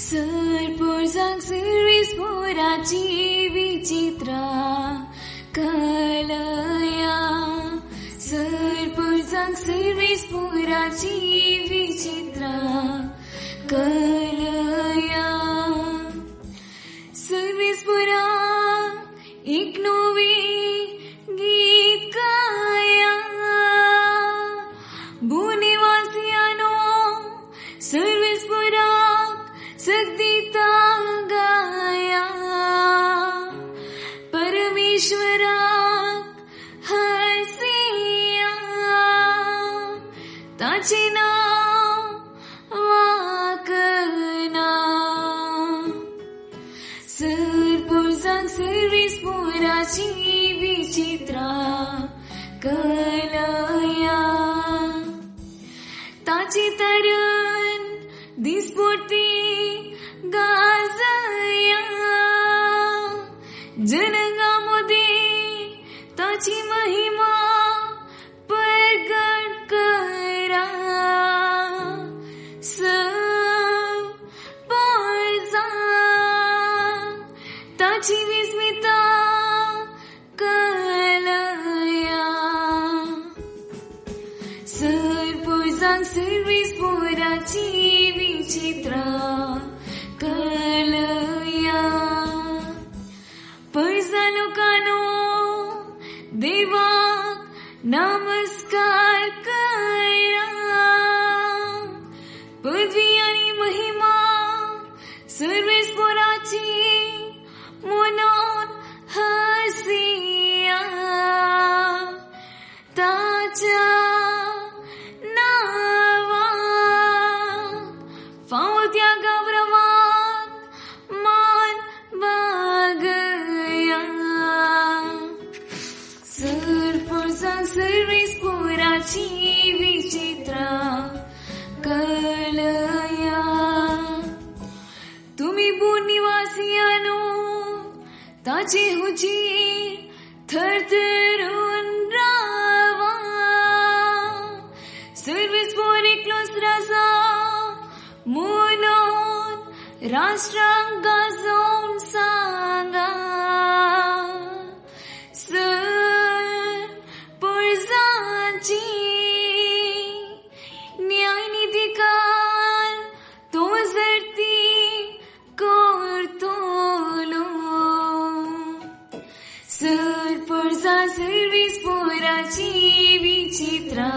सरपुरजांक सर्विसपुराची विचित्रा कलया. सरपुरजांक सर्विसपुराची विचित्रा कलया. सर्विसपुराक एक नवी गीत गाया. भूनिवासियानो सर्विसपुराक सगदीता गाया. परमेश्वराक हसिया ताचे नाव वाकना. सरपुरजांक सर्विसपुराची विचित्रा कलया. ताची तरण दिसपोटी गाजया. जनगामोदी ताची महिमा प्रगट करा. ताची विस्मिता कलया. सरपुरजांक सर्विसपुराची विचित्रा कलया. पैजा लोकांनो देवाक नमस्कार करा. पदवी आणि महिमा सर्विसपुराची म्हणून हसिया. ताच्या फावत्या गौरवाक मान बागया. सरपुरजांक सर्विसपुराची विचित्रा कलया. तुम्ही भूनिवासियानो ताचे हुजीर थरथरून रावा. सर्विसपुर एकलोच राजा म्हणून राष्ट्रांक गाजोवन सांगा. सरपुरजांची न्यायनिधिकार तो जरती करतलो. सरपुरजांक सर्विसपुराची विचित्रा